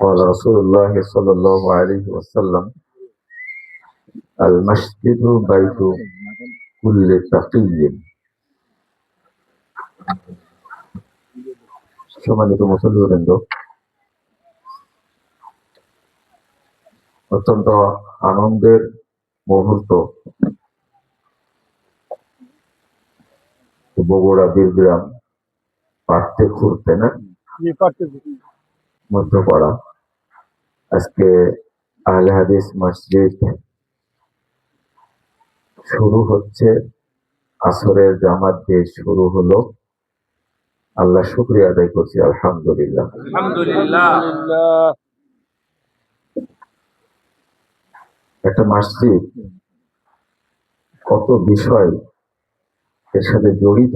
قال رسول الله صلى الله عليه وسلم المسجد بيت كل تقي সম্মানিত মুসল্লিবৃন্দ, অত্যন্ত আনন্দের মুহূর্ত বগুড়া বীরগ্রাম পাঠতে ঘুরতে না মধ্যপাড়া। আজকে আহলে হাদিস মসজিদ শুরু হচ্ছে, আসরের জামাত দিয়ে শুরু হলো। আল্লাহ শুকরিয়া আদায় করছি, আলহামদুলিল্লাহ। একটা মসজিদ কত বিষয় এর সাথে জড়িত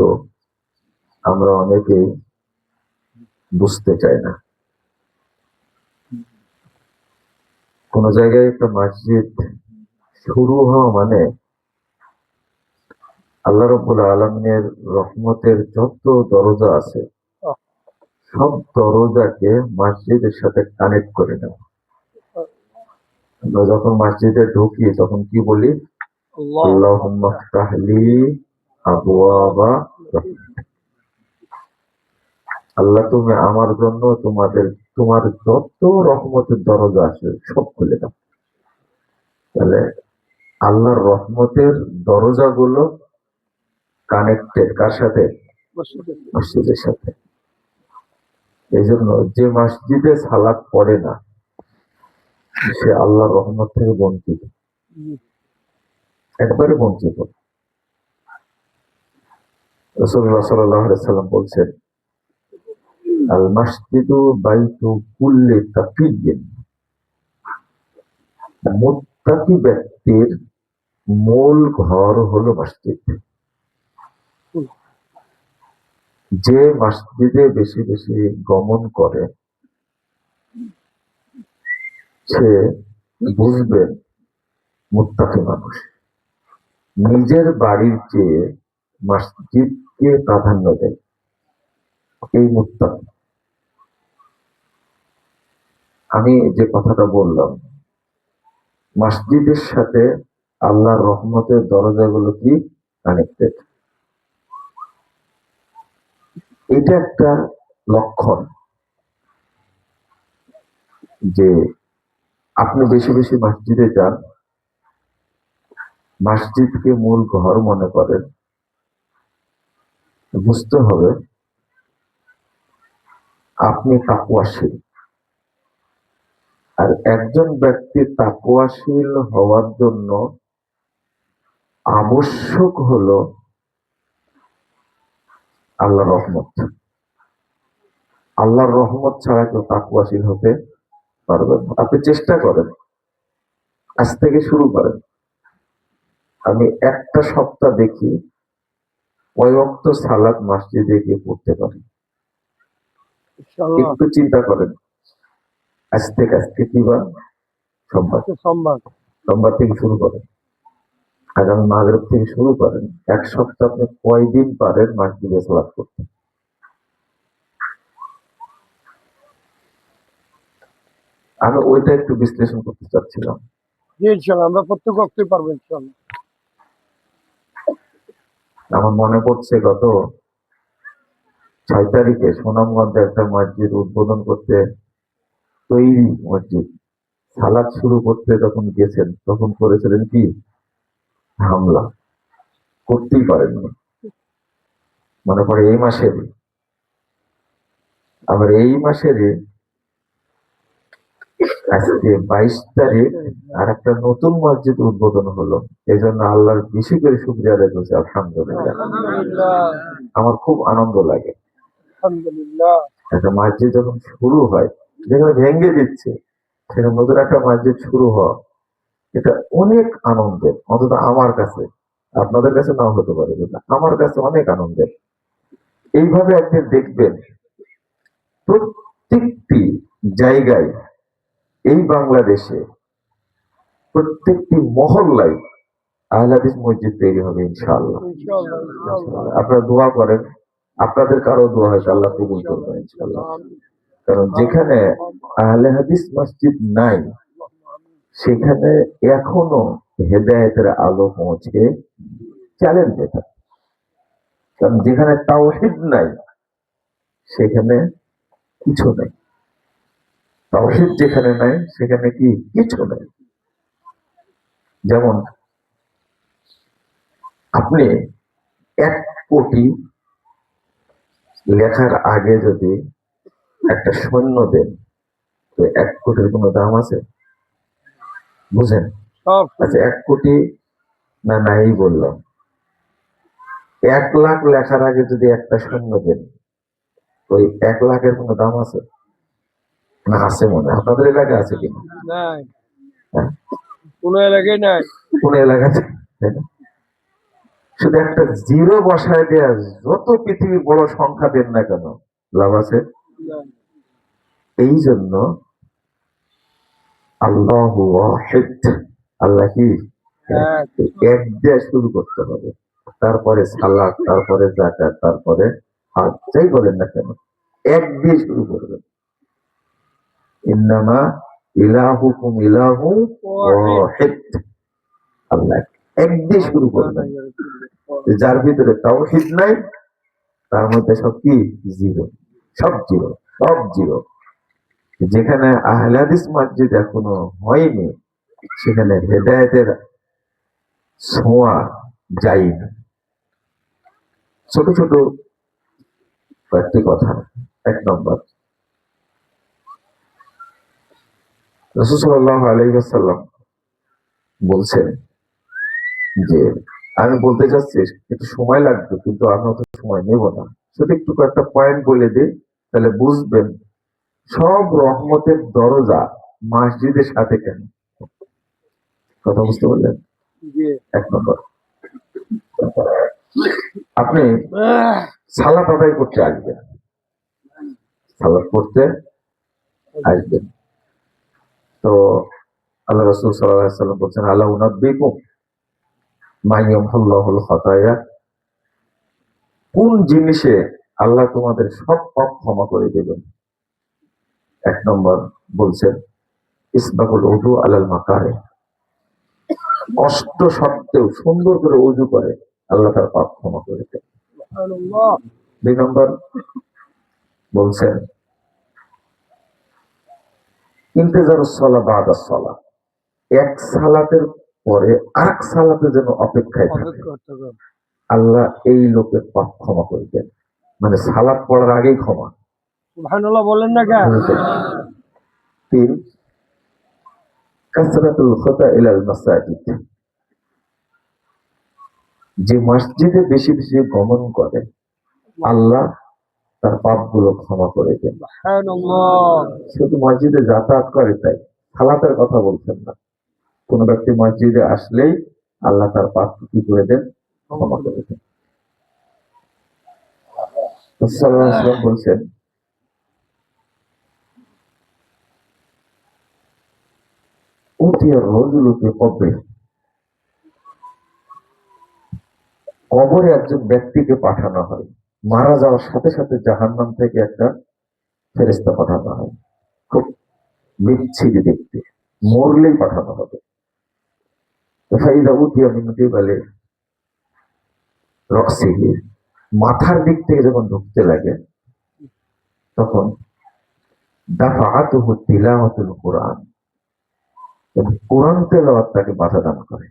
আমরা অনেকেই বুঝতে চাই না। কোন জায়গায় একটা মসজিদ শুরু হওয়া মানে আল্লাহ রাব্বুল আলামিনের রহমতের যত দরজা আছে সব দরজাকে মসজিদের সাথে কানেক্ট করে নেওয়া। আমরা যখন মসজিদে ঢুকি তখন কি বলি? আল্লাহুম্মা ফতাহ লি আবওয়াবা রাহমাতিক। আল্লাহ তুমি আমার জন্য তোমার যত রহমতের দরজা আছে সব খুলে দাও। তাহলে আল্লাহর রহমতের দরজাগুলো কানেক্টেড কার সাথে? মসজিদের সাথে। এই জন্য যে মসজিদে সালাত পড়ে না সে আল্লাহর রহমত থেকে বঞ্চিত, একবারে বঞ্চিত। রাসূলুল্লাহ সাল্লাল্লাহু আলাইহি ওয়াসাল্লাম বলছেন, আল মসজিদু বাইতু কুল্লি তাকিয়্যিন। মুত্তাকি ব্যক্তির মূল ঘর হলো মসজিদ। যে মসজিদে বেশি বেশি গমন করে সে বুঝবেন মুত্তাকি মানুষ। নিজের বাড়ির চেয়ে মসজিদকে প্রাধান্য দেয়, এই মুত্তাকি। আমি যে কথাটা বললাম, মসজিদের সাথে আল্লাহর রহমতের দরজাগুলো কি কানেক্টেড, এটা একটা লক্ষণ যে আপনি বেশি বেশি মসজিদে যান, মসজিদকে মূল ঘর মনে করেন। বুঝতে হবে আপনি তাকওয়াশীল। আর একজন ব্যক্তি তাকওয়াশীল হওয়ার জন্য আবশ্যক হলো আল্লাহর রহমত। আল্লাহর রহমত ছাড়া কেউ তাকওয়াশীল হতে পারবেন না। আপনি চেষ্টা করেন, আজ থেকে শুরু করেন। আমি একটা সপ্তাহ দেখি কয় ওয়াক্ত সালাত মসজিদে গিয়ে পড়তে পারি। একটু চিন্তা করেন, আজকে কি বার? সোমবার থেকে শুরু করেন, আগামী মাগরিব থেকে শুরু করেন। এক সপ্তাহ আপনি কয়দিন পারেন মসজিদে সালাত করতে? আমি ওইটা একটু বিশ্লেষণ করতে চাচ্ছিলাম। আমরা প্রত্যেক ওয়াক্তেই পারবো ইনশাআল্লাহ। আমার মনে পড়ছে গত 6 তারিখে সুনামগঞ্জে একটা মসজিদ উদ্বোধন করতে, তৈরি মসজিদ, সালাত শুরু করতে যখন গেছেন তখন করেছিলেন কি হামলা, করতেই পারেননি। মনে পড়ে এই মাসেরই, আবার এই মাসেরই আজকে 22 তারিখ আর একটা নতুন মসজিদ উদ্বোধন হলো। এই জন্য আল্লাহর বেশি করে শুকরিয়া আদায় করছি, আলহামদুলিল্লাহ। আমার খুব আনন্দ লাগে একটা মসজিদ যখন শুরু হয়, যেখানে ভেঙে দিচ্ছে সেখানে নতুন একটা মসজিদ শুরু হওয়া, এটা অনেক আনন্দের। অন্তত আমার কাছে, আপনাদের কাছে নাও হতে পারে, কিন্তু আমার কাছে অনেক আনন্দের। এইভাবে একদিন দেখবেন প্রত্যেকটি জায়গায় এই বাংলাদেশে প্রত্যেকটি মহল্লায় আহলে হাদিস মসজিদ তৈরি হবে ইনশাআল্লাহ। আপনারা দোয়া করেন, আপনাদের কারো দোয়া হয়তো আল্লাহ কবুল করবেন ইনশাআল্লাহ। কারণ যেখানে আহলে হাদিস মসজিদ নাই সেখানে এখনো হেদায়েতের আলো পৌঁছে চ্যালেঞ্জ এটা। কারণ যেখানে তাওহীদ নাই সেখানে কিছু নেই। তাওহীদ যেখানে নাই সেখানে কি কিছু নেই। যেমন আপনি 1 কোটি লেখার আগে যদি একটা শূন্য দেন তো 1 কোটির কোনো দাম আছে? বুঝেন? সব আচ্ছা 1 কোটি না নাই বললাম, 1 লাখ লেখার আগে যদি একটা শূন্য দেন ওই 1 লাখের কোনো দাম আছে? না আছে মনে হয়। আপনাদের এলাকায় আছে কিনা? নাই, হ্যাঁ? কোনো এলাকায় নাই। কোন এলাকাতে? তাই না? শুধু একটা জিরো বসায় দেয়া যত পৃথিবীর বড় সংখ্যা দেন না কেন লাভ আছে? নাই। এই জন্য আল্লাহু ওয়াহিদ, আল্লাহ কি এক। এক দিয়ে শুরু করতে হবে, তারপরে সালাত, তারপরে যাকাত, তারপরে হজ, যাই বলেন না কেন এক দিয়ে শুরু করবেন। ইন্নামা ইলাহুকুম ইলাহু ওয়াহিদ, আল্লাহ এক দিয়ে শুরু করবেন। যার ভিতরে তাওহীদ নাই তার মধ্যে সব কি জিরো, সব জিরো, সব জিরো। যেখানে আহলে হাদিস মসজিদ এখনো হয়নি সেখানে হেদায়েতের ছোঁয়া যায়নি। ছোট ছোট কয়েকটি কথা। 1 নম্বর, রাসূল সাল্লাল্লাহু আলাইহি ওয়াসাল্লাম বলছেন যে, আমি বলতে চাচ্ছি একটু সময় লাগবে কিন্তু আমি অত সময় নেব না, শুধু একটু কয়েকটা পয়েন্ট বলে দিই তাহলে বুঝবেন সব রহমতের দরজা মসজিদের সাথে কেন। কথা বুঝতে পারলেন? জি। 1 নম্বর, আপনি সালাত আদায় করতে আসবেন, সালাত পড়তে আসবেন, তো আল্লাহ রাসূল সাল্লাল্লাহু আলাইহি ওয়াসাল্লাম বলছেন আলা উনাব্বিকুম মা ইয়ামহুল্লাহুল খাতায়া, কোন জিনিসে আল্লাহ তোমাদের সব পাপ ক্ষমা করে দেবেন? 1 নম্বর বলছেন ইসবাগুল উযু আলাল মাকারে, কষ্ট সত্ত্বেও সুন্দর করে ওযু করে আল্লাহ তার পাপ ক্ষমা করে দেন। সুবহানাল্লাহ। 2 নম্বর বলছেন ইন্তেজারুস সালাহ বাদাস সালাহ, এক সালাতের পরে আরেক সালাতে যেন অপেক্ষায় থাকে, অপেক্ষা করতে হবে। আল্লাহ এই লোকের পাপ ক্ষমা করে দেন। মানে সালাত পড়ার আগেই ক্ষমা। সুবহানাল্লাহ বলেন না কেন? 3, কাসরাতুল খুতা ইলাল মাসাজিদ, যে মসজিদে বেশি বেশি গমন করে আল্লাহ তার পাপগুলো ক্ষমা করে দেন। সুবহানাল্লাহ। শুধু মসজিদে যাতায়াত করে তাই, সালাতের কথা বলছেন না। কোন ব্যক্তি মসজিদে আসলেই আল্লাহ তার পাপ কি করে দেন? ক্ষমা করে দেন। রাসূল সাল্লাল্লাহু আলাইহি ওয়াসাল্লাম বলছেন উতিয়ার রাজুলুকে কবরে, কবরে একজন ব্যক্তিকে পাঠানো হয়, মারা যাওয়ার সাথে সাথে জাহান্নাম থেকে একটা ফেরেশতা পাঠানো হয়, খুব বিচ্ছিরি দেখতে, মরলেই পাঠানো হবে। ফাইদা উতিয়া মিন কিবালি রাসিহি, মাথার দিক থেকে যখন ঢুকতে লাগে তখন দাফাআতুহু তিলাওয়াতুল কুরআন, কোরআন তেলাওয়াত তাকে বাধা দান করে,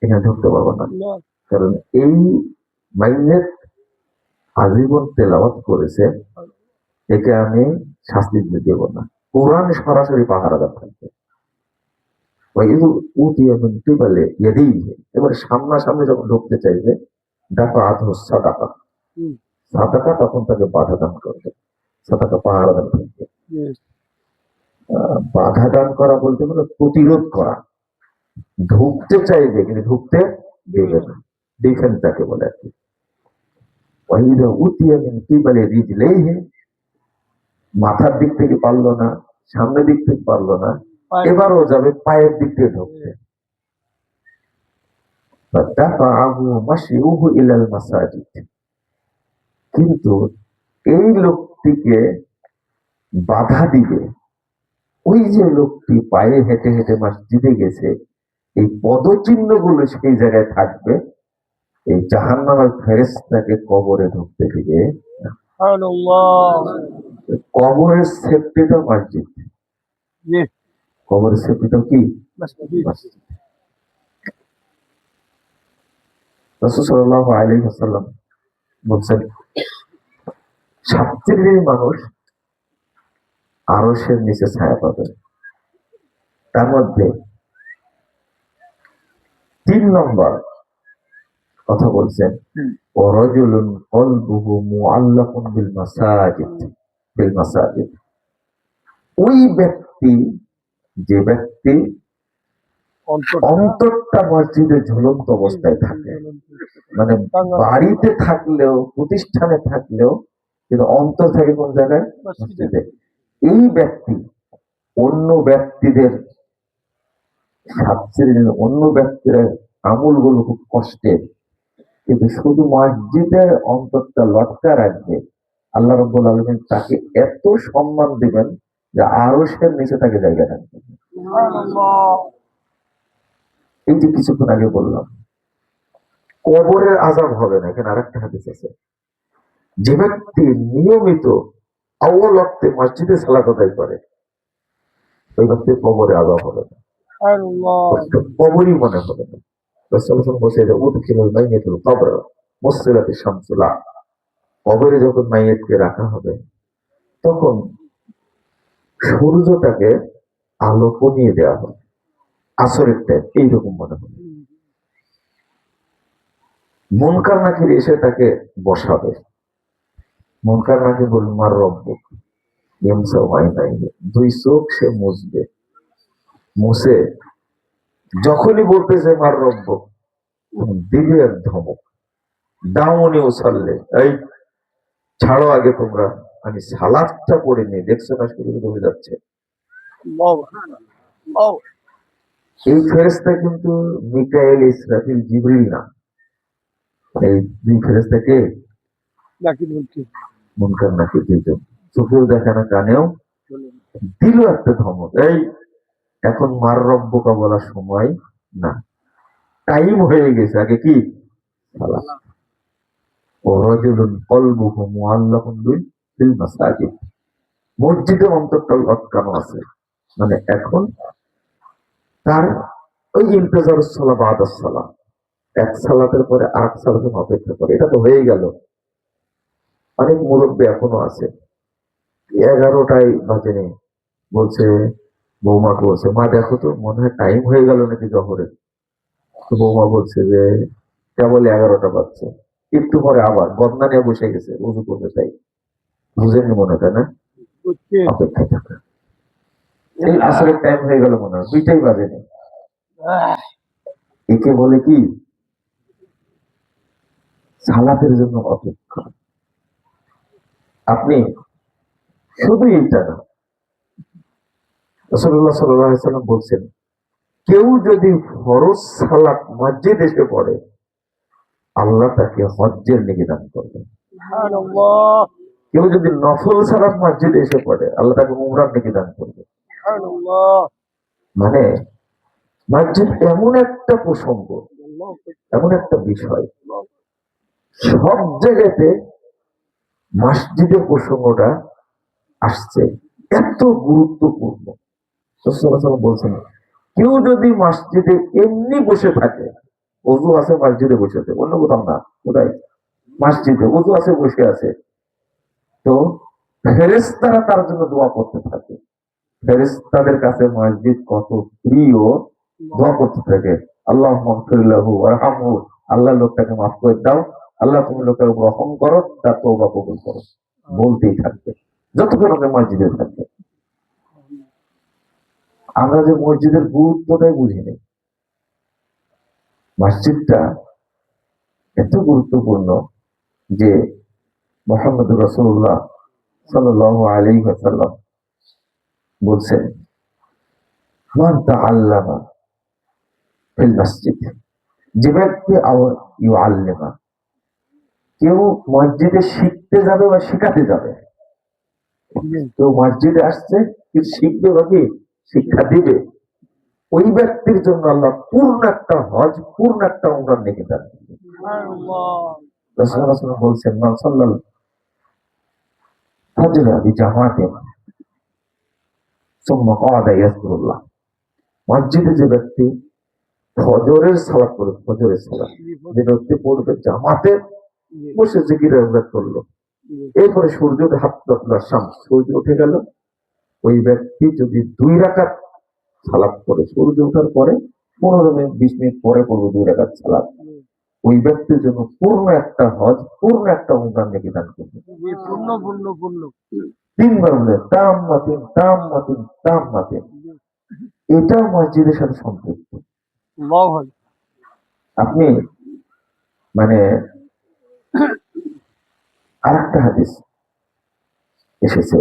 এখানে ঢুকতে পারবো না। না। কারণ এই মাইনেট আজীবন তেলাওয়াত করেছে, একে আমি শাস্তি দিতে দেব না। কোরআন সরাসরি পাহারাদার থাকবে। এবার সামনাসামনি যখন ঢুকতে চাইবে দেখো আধ সাদাকা, হুম। সাদাকা তখন তাকে বাধা দান করবে, সাদাকা পাহারাদার থাকবে। Yes. বাধা দান করা বলতে হলো প্রতিরোধ করা, ঢুকতে চাইবে কিন্তু ঢুকতে দেবে না, ডিফেন্স তাকে বলে আর কি। ওয়াইদা উতিয়া মিন কিবালি রিজলাইহি, মাথার দিক থেকে পারলো না, সামনের দিক থেকে পারলো না, এবারও যাবে পায়ের দিক থেকে ঢুকতে। ফাদাফাআহু মাশিউহু ইলাল মাসাজিদ, কিন্তু এই লোকটিকে বাধা দিবে, ওই যে লোকটি পায়ে হেঁটে হেঁটে মসজিদে গেছে, এই পদচিহ্ন গুলো সেই জায়গায় থাকবে, এই জাহান্নামের ফেরেশতাকে কবরে ঢুকতে দিবে না। সুবহানাল্লাহ। কবরের সেফটিটা মসজিদ, জি। কবরের সেফটিটা কি মসজিদ। মসজিদ। রাসূল সাল্লাল্লাহু আলাইহি ওয়াসাল্লাম বলছেন, 7 শ্রেণীর মানুষ আরশের নিচে ছায়া পাবে। তার মধ্যে 3 নম্বর কথা বলছেন, ওয়ারাজুলুন কলবুহু মুআল্লাকুন বিল মাসাজিদ। ওই ব্যক্তি, যে ব্যক্তি অন্তরটা মসজিদে ঝুলন্ত অবস্থায় থাকে, মানে বাড়িতে থাকলেও প্রতিষ্ঠানে থাকলেও কিন্তু অন্তর থাকে কোন জায়গায়? মসজিদে। এই ব্যক্তি অন্য ব্যক্তিদের অন্য ব্যক্তির আমলগুলো খুব কষ্টের, কিন্তু শুধু মসজিদের অন্তরটা লটকা রাখবে, আল্লাহ রাব্বুল আলামিন তাকে এত সম্মান দিবেন যে আরশের নিচে তাকে জায়গা রাখবেন। এই যে কিছুক্ষণ আগে বললাম কবরের আযাব হবে না, এখানে আরেকটা হাদিস আছে, যে ব্যক্তি নিয়মিত আউয়াল ওয়াক্তে মসজিদে সালাত আদায় করে ওই ব্যক্তি কবরে আযাব হবে না, কবরই মনে হবে না। রাসূলুল্লাহ বলেছে যে উদখিলুল মাইয়াতুল কবর মুসসিলাতি শামসুলা, কবরে যখন মাইয়াতকে রাখা হবে তখন সূর্যটাকে আলো কমিয়ে দেওয়া হবে, আসরের টাইম এইরকম মনে হবে। মুনকার নাকির এসে তাকে বসাবে, মুনকার নাকির বলবে মার রব্বুক, দুই চোখ সে মুছবে, মুছে যখনই বলতেছে মার রব্বুক দিবে এক ধমক, দাউনি উসাল্লে, এই ছাড়ো আগে তোমরা, আমি সালাদটা পড়ে নিয়ে, দেখছো না শুরু হয়ে যাচ্ছে। এই ফেরেশতা কিন্তু মিকাইল, ইসরাফিল, জিবরিল না, এই দুই ফেরেশতাকে মুনকার নাকির দুইজন, চোখেও দেখে না কানেও, দিল একটা ধমক, এই এখন মার রব্বুকা বলার সময় না, টাইম হয়ে গেছে, আগে কি সালাত। ওয়ারাজুলুন কলবুহু মুআল্লাকুন বিল মাসাজিদ, মসজিদে অন্তরটা লটকানো আছে, মানে এখন তার ওই ইন্তেজারুস সালাহ বাদাস সালাহ, এক সালাতের পরে আরেক সালাতের অপেক্ষা করে, এটা তো হয়ে গেল। অনেক মুরব্বী এখনো আছে, 11টায় বাজেনি, বলছে বৌমাকে, বলছে মা দেখো তো মনে হয় টাইম হয়ে গেল নাকি জহরের। তো বৌমা বলছে যে কেবল 11টা বাজছে, একটু পরে আবার বদনা নিয়ে বসে গেছে, উজু করবে, তাই বুঝেননি মনে হয় না, অপেক্ষায় থাকা। এই আসরের টাইম হয়ে গেল মনে হয়, 2টাই বাজেনি। একে বলে কি সালাতের জন্য অপেক্ষা। আপনি শুধু এইটা না, রাসূলুল্লাহ সাল্লাল্লাহু আলাইহি ওয়াসাল্লাম বলছেন, কেউ যদি ফরজ সালাত মসজিদে এসে পড়ে আল্লাহ তাকে হজ্জের নেকি দান করবেন। কেউ যদি নফল সালাত মসজিদে এসে পড়ে আল্লাহ তাকে উমরার নেকি দান করবে। মানে মসজিদ এমন একটা প্রসঙ্গ, এমন একটা বিষয়, সব জায়গাতে মসজিদের প্রসঙ্গটা আসছে, এত গুরুত্বপূর্ণ। রাসূলুল্লাহ বলছেন, কেউ যদি মসজিদে এমনি বসে থাকে, ওযু আছে মসজিদে বসে আছে, অন্য কোথাও না, কোথায়? মসজিদে ওযু আছে, বসে আছে, তো ফেরেশতারা তার জন্য দোয়া করতে থাকে। ফেরেশতাদের কাছে মসজিদ কত প্রিয়, দোয়া করতে থাকে, আল্লাহুম্মা গফির লাহু ওয়ারহামহু, আল্লাহ লোকটাকে মাফ করে দাও, আল্লাহ তুমি লোকের উপর রহম করো, তার তওবা কবুল করো, বলতেই থাকবে যতক্ষণ আপনি মসজিদে থাকবে। আমরা যে মসজিদের গুরুত্বটাই বুঝি নেই। মসজিদটা এত গুরুত্বপূর্ণ যে মুহাম্মদুর রাসূলুল্লাহ সাল্লাল্লাহু আলাইহি ওয়াসাল্লাম বলছেন, মান তাআল্লামা ফিল মসজিদ, যে ব্যক্তি ইউআল্লিমা, কেউ মসজিদে শিখতে যাবে বা শেখাতে যাবে, জি কেউ মসজিদে আসছে, কিছু শিখবে বা কি শিক্ষা দিবে, ওই ব্যক্তির জন্য আল্লাহ পূর্ণ একটা হজ, পূর্ণ একটা উমরার নেকি দান করবেন। সুবহানাল্লাহ। রাসূলুল্লাহ সাল্লাল্লাহু আলাইহি ওয়াসাল্লাম বলছেন, মান সাল্লাল ফাজরা বিজামাতিন সুম্মা ক্বাদা ইয়াজকুরুল্লাহ, মসজিদে যে ব্যক্তি ফজরের সালাত পড়বে, ফজরের সালাত জি যে ব্যক্তি পড়বে জামাতে, জি বসে জিকির আজকার করলো, জি এরপরে সূর্যকে হাত ততলা শামস, সূর্য উঠে গেল, ওই ব্যক্তি যদি 2 রাকাত সালাত পড়ে, সূর্য ওঠার পরে 15 মিনিট 20 মিনিট পরে পড়বে 2 রাকাত সালাত, ওই ব্যক্তির জন্য পূর্ণ একটা হজ, পূর্ণ একটা উমরার নেকি দান করবে। জি পূর্ণ পূর্ণ পূর্ণ। 3 বার বলে তাম মাতিন তাম মাতিন তাম মাতিন, এটাও মসজিদের সাথে সম্পৃক্ত। আল্লাহু আকবার। আপনি মানে আরেকটা হাদিস এসেছে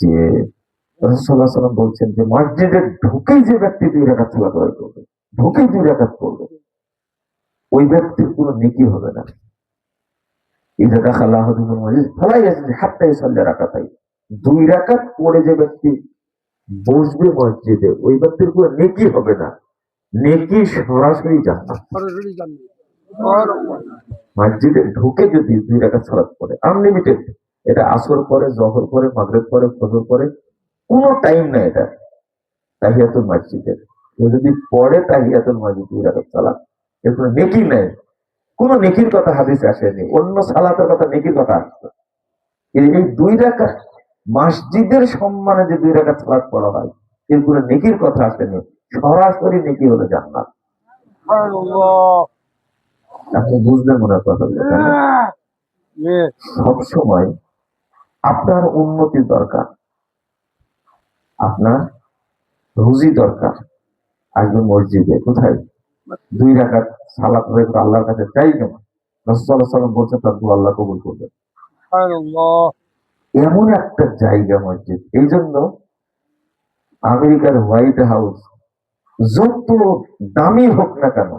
যে রাসূলুল্লাহ সাল্লাল্লাহু আলাইহি ওয়াসাল্লাম বলছেন যে মসজিদে ঢুকেই যে ব্যক্তি 2 রাকাত সালাত আদায় করবে, ঢুকেই 2 রাকাত পড়বে, ওই ব্যক্তির কোনো নেকি হবে না। ইযা দাখালা আহাদুকুম মসজিদ ফালা ইয়াজলিস হাত্তা ইউসাল্লি রাকাতাইন, 2 রাকাত পড়ে যে ব্যক্তি বসবে মসজিদে, ওই ব্যক্তির কোনো নেকি হবে না, নেকি সরাসরি জান্নাত। সরাসরি জান্নাত। সুবহানাল্লাহ। মসজিদে ঢুকে যদি 2 রাকাত সালাত পড়ে, আনলিমিটেড, এটা আসর পরে, জহর পরে, মাগরিব পরে, ফজর পরে, কোনো টাইম নাই এটা। তাহিয়াতুল মসজিদের কেউ যদি পড়ে তাহিয়াতুল মসজিদ 2 রাকাত সালাত, এর কোনো নেকি নাই, কোনো নেকির কথা হাদিসে আসেনি, অন্য সালাতের কথা নেকির কথা আসছে। এই 2 রাকাত মসজিদের সম্মানে যে 2 রাকাত সালাত পড়া হয়, এর কোনো নেকির কথা আসেনি, সরাসরি নেকি হলো জান্নাত। সুবহানাল্লাহ। আপনি বুঝলেন মনে হয় কথা বলে, তাই না? জি সবসময় আপনার উন্নতির দরকার, আপনার রুজি দরকার, আসবে মসজিদে কোথায় 2 রাকাত সালাত আদায় করে আল্লাহর কাছে চাইবেন, রাসূলুল্লাহ সাল্লাল্লাহু আলাইহি ওয়াসাল্লাম বলছেন তার দোয়া আল্লাহ কবুল করবেন। সুবহানাল্লাহ। এমন একটা জায়গা মসজিদ, এই জন্য আমেরিকার হোয়াইট হাউস যত দামি হোক না কেন,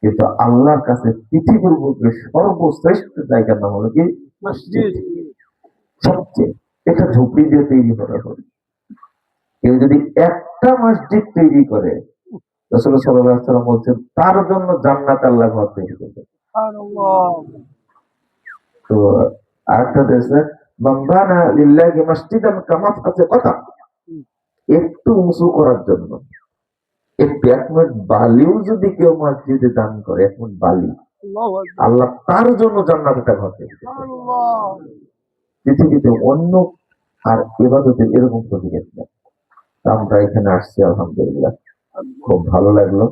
কিন্তু আল্লাহর কাছে পৃথিবীর বুকে সর্বশ্রেষ্ঠ জায়গার নাম হলো কি মসজিদ। সবচেয়ে, এটা ঝুপড়ি দিয়ে তৈরি করা হবে। কেউ যদি একটা মসজিদ তৈরি করে, রাসূলুল্লাহ সাল্লাল্লাহু আলাইহি ওয়াসাল্লাম বলছেন তার জন্য জান্নাত আল্লাহ ঘর তৈরি করবে। সুবহানাল্লাহ। তো আরেকটা দেশে বান্দানা লিল্লাহি মসজিদান কামা আছে কথা, একটু উঁচু করার জন্য একটু 1 মিনিট বালিও যদি কেউ মসজিদে দান করে, 1 মিনিট বালি, আল্লাহু আকবার। আল্লাহ তার জন্য জান্নাত একটা ঘর তৈরি করবে। সুবহানাল্লাহ। পৃথিবীতে অন্য আর ইবাদতের এরকম প্রতিকেত নেই। আমরা এখানে আসছি আলহামদুলিল্লাহ, খুব ভালো লাগলো।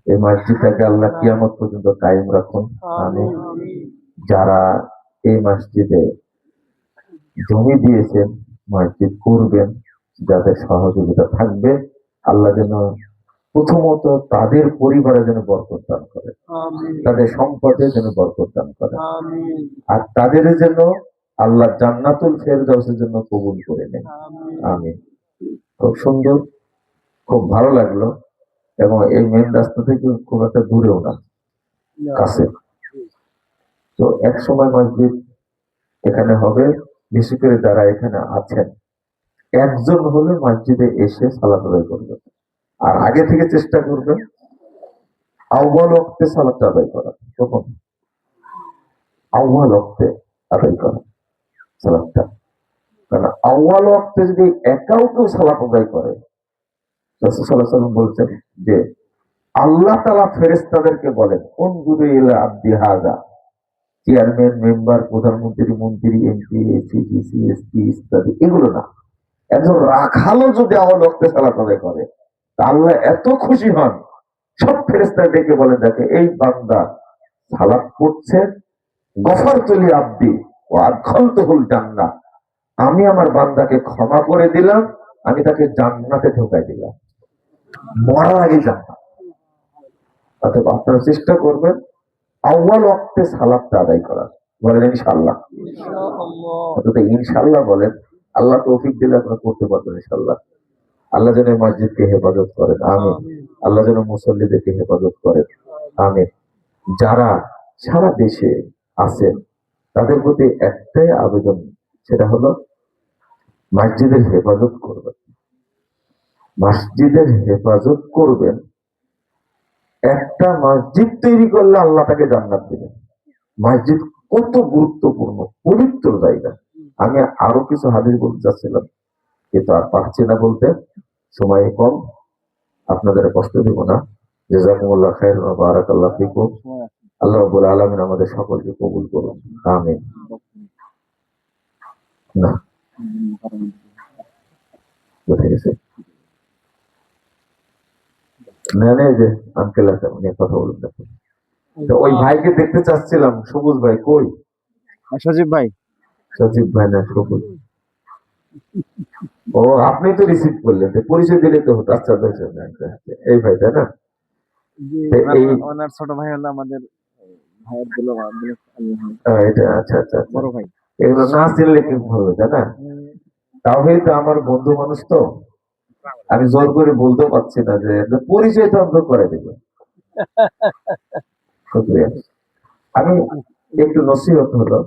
এই মসজিদটাকে আল্লাহ কিয়ামত পর্যন্ত কায়েম রাখুন, আমিন। আমিন। যারা এই মসজিদে জমি দিয়েছেন, মসজিদ করবেন, যাদের সহযোগিতা থাকবে, আল্লাহ যেন প্রথমত তাদের পরিবারে যেন বরকত দান করে, আমিন। তাদের সম্পদে যেন বরকত দান করে, আমিন। আর তাদের যেন আল্লাহ জান্নাতুল ফেরদাউসের জন্য কবুল করে নেন, আমিন। আমিন। খুব সুন্দর, খুব ভালো লাগলো, এবং এই মেন রাস্তা থেকে খুব একটা দূরেও না, কাছে। তো এক সময় মসজিদ এখানে হবে, বিশেষ করে যারা এখানে আছেন একজন হলে মসজিদে এসে সালাত আদায় করবে, আর আগে থেকে চেষ্টা করবে আউয়াল ওয়াক্তে সালাত আদায় করা, তখন আউয়াল ওয়াক্তে আদায় করা সালাতটা, কারণ আউয়াল ওয়াক্তে যদি একাও কেউ সালাত আদায় করে, রাসূল সাল্লাল্লাহু আলাইহি ওয়াসাল্লাম বলছেন যে আল্লাহ তাআলা ফেরেশতাদেরকে বলেন উনজুরু ইলা আবদি হাযা, চেয়ারম্যান, মেম্বার, প্রধানমন্ত্রী, মন্ত্রী, এমপি, এসি, ডিসি, এসপি ইত্যাদি, এগুলো না, একজন রাখালও যদি আউয়াল ওয়াক্তে সালাত আদায় করে, তা আল্লাহ এত খুশি হন, সব ফেরেশতা ডেকে বলে, দেখে এই বান্দা সালাত পড়ছে, গফারতু লি আবদি ওয়া আদখালতুহুল জান্নাহ, আমি আমার বান্দাকে ক্ষমা করে দিলাম, আমি তাকে জান্নাতে ঢোকাই দিলাম, মরার আগে জান্নাত। অতএব আপনারা চেষ্টা করবেন আউয়াল ওয়াক্তে সালাতটা আদায় করার, বলেন ইনশাআল্লাহ। ইনশাআল্লাহ। অন্তত ইনশাআল্লাহ বলেন, আল্লাহ তৌফিক দিলে আপনারা করতে পারবেন ইনশাআল্লাহ। আল্লাহ যেন এই মসজিদকে হেফাজত করেন, আমিন। আমিন। আল্লাহ যেন মুসল্লিদেরকে হেফাজত করেন, আমিন। যারা সারা দেশে আছেন তাদের প্রতি একটাই আবেদন সেটা হলো মসজিদের হেফাজত করবেন। মসজিদের হেফাজত করবেন। একটা মসজিদ তৈরি করলে আল্লাহ তাকে জান্নাত দিবেন। মসজিদ কত গুরুত্বপূর্ণ পবিত্র জায়গা। আমি আরো কিছু হাদিস বলতে চাচ্ছিলাম, কিন্তু আর পারছি না বলতে, সময় কম, আপনাদের কষ্ট দিব না। জাযাকুমুল্লাহ খাইরান ওয়া বারাকাল্লাহু ফিকুম। আল্লাহ রাব্বুল আলামিন আমাদের সকলকে কবুল করুন, আমিন। না, কোথায় গেছে? না না, এই যে আঙ্কেল আছে, উনি কথা বলুন। তো ওই ভাইকে দেখতে চাচ্ছিলাম, সবুজ ভাই কই? সজীব ভাই, সজীব ভাই না, সবুজ। ও, আপনি তো রিসিভ করলেন, তো পরিচয় দিলে তো হতো। আচ্ছা আচ্ছা, আচ্ছা, আচ্ছা, এই ভাই তাই না? তো এই ওনার ছোট ভাই হলো আমাদের ভাইয়ের দুলো এটা আচ্ছা আচ্ছা আচ্ছা, বড় ভাই। এগুলো না চিনলে কি হবে, তাই না? তাহলে তো আমার বন্ধু মানুষ তো, আমি জোর করে বলতেও পারছি না যে পরিচয় তো অন্তত করে দেবে। শুকরিয়া। আমি একটু নসিহত হলো,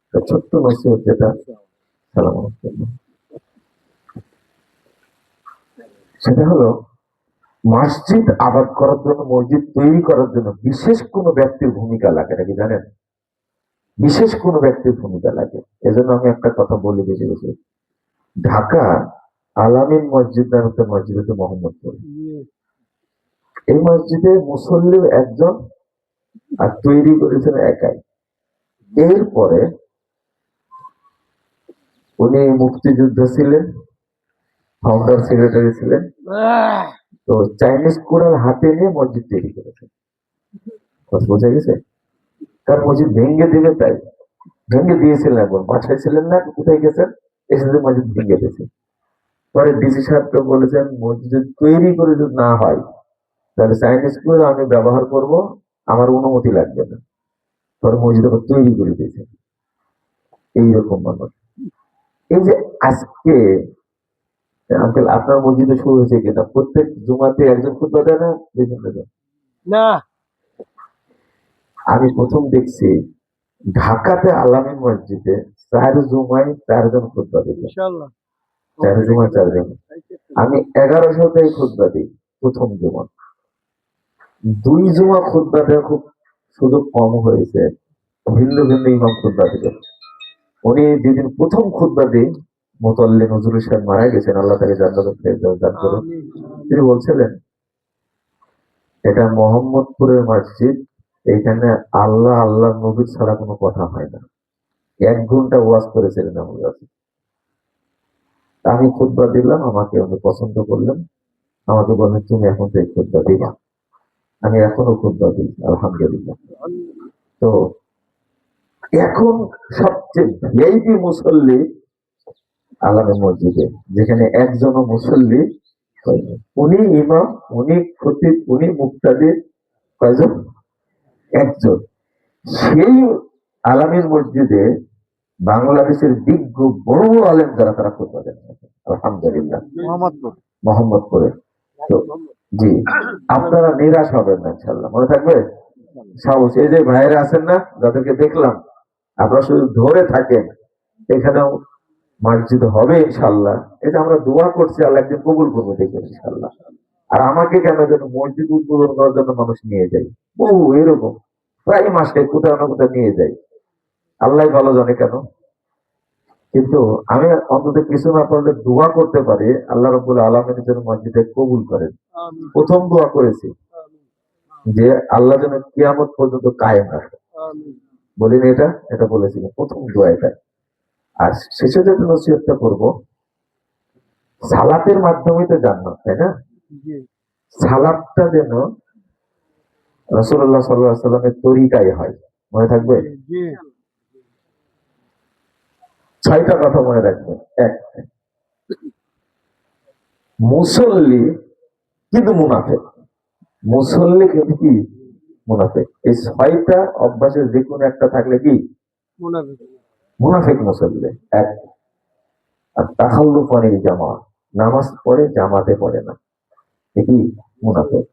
একটা ছোট্ট নসিহত, যেটা সালাম আলাইকুম। সেটা হলো, মসজিদ আবাদ করার জন্য, মসজিদ তৈরি করার জন্য বিশেষ কোনো ব্যক্তির ভূমিকা লাগে নাকি জানেন? বিশেষ কোনো ব্যক্তির ভূমিকা লাগে। এজন্য আমি একটা কথা বলে বেশি বেশি, ঢাকা আলামিন মসজিদ নামে একটা মসজিদ হচ্ছে মোহাম্মদপুর। এই মসজিদে মুসল্লি একজন, আর তৈরি করেছেন একাই। এরপরে উনি মুক্তিযোদ্ধা ছিলেন, ফাউন্ডার সেক্রেটারি ছিলেন। তো চাইনিজ কোরাল হাতে নিয়ে মসজিদ তৈরি করেছেন। কথা বোঝা গেছে? তার মসজিদ ভেঙে দিবে, তাই ভেঙে দিয়েছিলেন। একবার বাসায় ছিলেন না, কোথায় গেছেন, এসে মসজিদ ভেঙে দিয়েছে। পরে ডিসি সাহেবকে বলেছেন, মসজিদ তৈরি করে যদি না হয়, তাহলে চাইনিজ কোরাল আমি ব্যবহার করব, আমার অনুমতি লাগবে না। পরে মসজিদ আবার তৈরি করে দিয়েছে। এইরকম মানুষ। এই যে আজকে আঙ্কেল, আপনার মসজিদে শুরু হয়েছে কিনা, প্রত্যেক জুমাতে একজন খুতবা দেয় না, বিভিন্ন জন? না, আমি প্রথম দেখছি ঢাকাতে আলামিন মসজিদে 4 জুমায় 4 জন খুতবা দিত। ইনশাআল্লাহ 4 জুমায় 4 জন। আমি 1100টাই খুতবা দিই প্রথম জুমা। 2 জুমা খুতবা দেওয়া খুব সুযোগ কম হয়েছে, ভিন্ন ভিন্ন ইমাম খুতবা দিলেন। উনি যেদিন প্রথম খুতবা দিই, মোতাল্লি নজরুল সাহেব মারা গেছেন, আল্লাহ তাকে জান্নাতুল ফেরদাউস দান করুন। তিনি বলছিলেন, এটা মোহাম্মদপুরের মসজিদ, এখানে আল্লাহ আল্লাহ নবীর ছাড়া কোনো কথা হয় না। 1 ঘন্টা ওয়াজ করেছিলেন আমার কাছে। আমি খুতবা দিলাম, আমাকে উনি পছন্দ করলেন, আমাকে বললেন তুমি এখন থেকে খুতবা দিবা। আমি এখনো খুতবা দিই, আলহামদুলিল্লাহ। তো এখন সবচেয়ে ভিআইপি মুসল্লি আলামিন মসজিদে, যেখানে একজনও মুসল্লি হয়নি। উনি ইমাম, উনি খতিব, উনি মুক্তাদি, কয়জন? একজন। সেই আলামিন মসজিদে বাংলাদেশের বিজ্ঞ বড় বড় আলেম যারা, তারা খুতবা দেন, আলহামদুলিল্লাহ, মোহাম্মদপুরে। তো জি, আপনারা নিরাশ হবেন না, ইনশাল্লাহ, মনে থাকবে সাহস। এই যে ভাইয়েরা আছেন না, যাদেরকে দেখলাম, আপনারা শুধু ধরে থাকেন, এখানেও মসজিদ হবে ইনশাল্লাহ। এটা আমরা দোয়া করছি, আল্লাহ একদিন কবুল করবো, দেখবেন ইনশাল্লাহ। আর আমাকে কেন যেন মসজিদ উদ্বোধন করার জন্য মানুষ নিয়ে যায়, বহু এরকম প্রায় মাসে কোথাও না কোথাও নিয়ে যায়, আল্লাহ ভালো জানে কেন। কিন্তু আমি অন্তত কিছু না পারলে দোয়া করতে পারি, আল্লাহ রাব্বুল আলামিন যেন মসজিদে কবুল করেন। প্রথম দোয়া করেছি যে আল্লাহ যেন কিয়ামত পর্যন্ত কায়েম রাখে, বলিনি এটা? এটা বলেছিলাম প্রথম দোয়া এটা। আর শেষে যেটা নসিহতটা করবো, সালাতের মাধ্যমে তো জান্নাত, তাই না? সালাতটা যেন রাসূলুল্লাহ সাল্লাল্লাহু আলাইহি ওয়াসাল্লামের তরিকায় হয়, মনে থাকবে? 6টা কথা মনে রাখবেন। 1, মুসল্লি কিন্তু মুনাফিক। মুসল্লি কিন্তু কি? মুনাফিক। এই 6টা অভ্যাসের যে কোনো একটা থাকলে কি? মুনাফিক মুসল্লি। 1, আর তাখাল্লুফ আনিল জামাত, নামাজ পড়ে জামাতে পড়ে না, এ কি? মুনাফিক।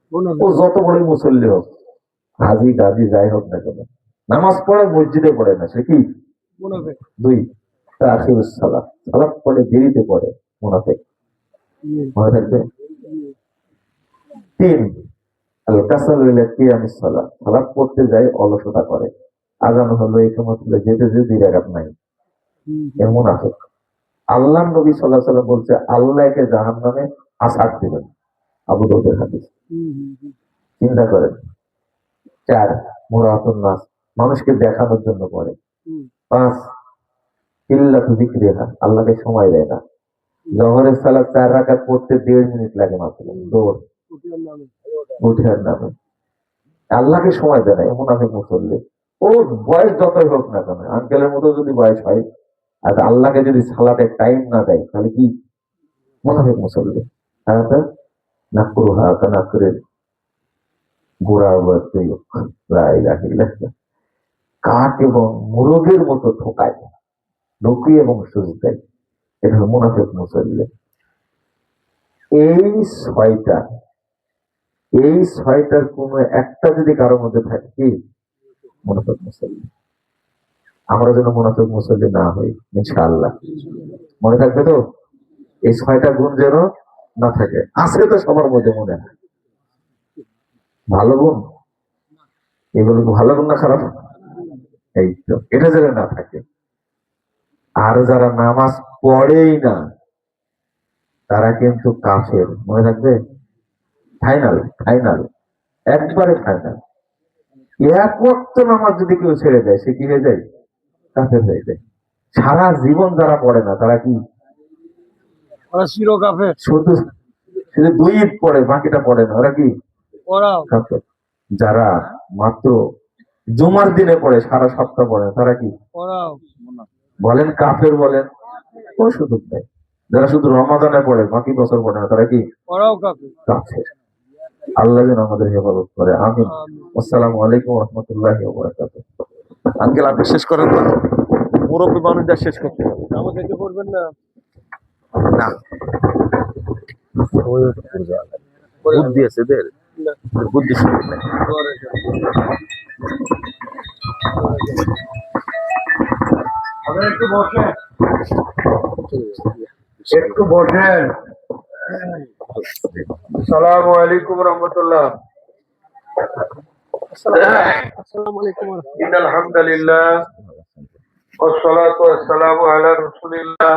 ও যত বড় মুসল্লি হোক, হাজি গাজী যাই হোক না কেন, নামাজ পড়ে মসজিদে পড়ে না, সে কি? 2, আখিরুস সালাত, সালাত পড়ে দেরিতে পড়ে মুনাফিক। মনে থাকবে। 3 আল কাসালু ইলা কিয়ামিস সালাত, সালাত পড়তে যায় অলসতা করে। আজান হলো, ইকামত হলো, যেতে যেতে 2 রাকাত নাই, এর মুনাফিক। আল্লাহ নবী সাল্লাল্লাহু আলাইহি ওয়াসাল্লাম বলছে আল্লাহ একে জাহান্নামে আসাদ দিবেন। আবু দাউদের হাদিস। চিন্তা করেন। 4 মুরাতুন নাস, মানুষকে দেখানোর জন্য পড়ে। 5 ইল্লাতু যিকরিহা, আল্লাহকে সময় দেয় না। জোহরের সালাত 4 রাকাত পড়তে 1.5 মিনিট লাগে মাত্র, দৌড় উঠার নামে। আল্লাহকে সময় দেয় না, এমন আমি মুসল্লি। ওর বয়স যতই হোক না কেন, আঙ্কেলের মতো যদি বয়স হয়, আর আল্লাহকে যদি সালাতে টাইম না দেয়, তাহলে কি মুনাফিক মুসল্লি। তাহলে নাকরুহা কানাকরের গোড়া কাঠ এবং মুরগের মতো ঠোকায়, ঢুকি এবং সুজ দেয়। এটা হল মুনাফিক মুসল্লি। এই 6টা, এই 6টার কোনো একটা যদি কারোর মধ্যে থাকে, কি মুনাফিক মুসল্লি। আমরা যেন মুনাফিক মুসল্লি না হই ইনশাআল্লাহ। মনে থাকবে তো, এই 6টা গুণ যেন না থাকে। আছে তো সবার মধ্যে, মনে হয় ভালো গুণ, এগুলো ভালো গুণ না খারাপ, এই তো এটা যেন না থাকে। আর যারা নামাজ পড়েই না, তারা কিন্তু কাফের। মনে রাখবে, ফাইনাল ফাইনাল, একবারে ফাইনাল। এক ওয়াক্ত নামাজ যদি কেউ ছেড়ে দেয়, সে কি হয়ে যায়? কাফের হয়ে যায়। সারা জীবন যারা পড়ে না, তারা কি? শুধু শুধু 2 ঈদ পড়ে, বাকিটা পড়ে না, ওরা কি? কাফের। যারা মাত্র জুমার দিনে পড়ে, সারা সপ্তাহ পড়ে না, তারা কি? বলেন কাফের, বলেন, কোন সুযোগ নেই। যারা শুধু রমাদানে পড়ে, বাকি বছর পড়ে না, তারা কি? কাফের। আল্লাহ যেন আমাদের হেফাজত করে, আমিন। আসসালামু আলাইকুম ওয়া রাহমাতুল্লাহি ওয়া বারাকাতুহু। আঙ্কেল, আপনি শেষ করেন না, মুরব্বী মানুষদের শেষ করতে হবে। আমাদেরকে করবেন না। না, বুদ্ধি আছে এদের, বুদ্ধি শুনতে নাই। একটু বসেন, একটু বসেন। আসসালামু আলাইকুম ওয়া রাহমাতুল্লাহ। আসসালামু আলাইকুম। ইন্নাল হামদালিল্লাহ ওয়াস সালাতু ওয়াস সালামু আলা রাসূলিল্লাহ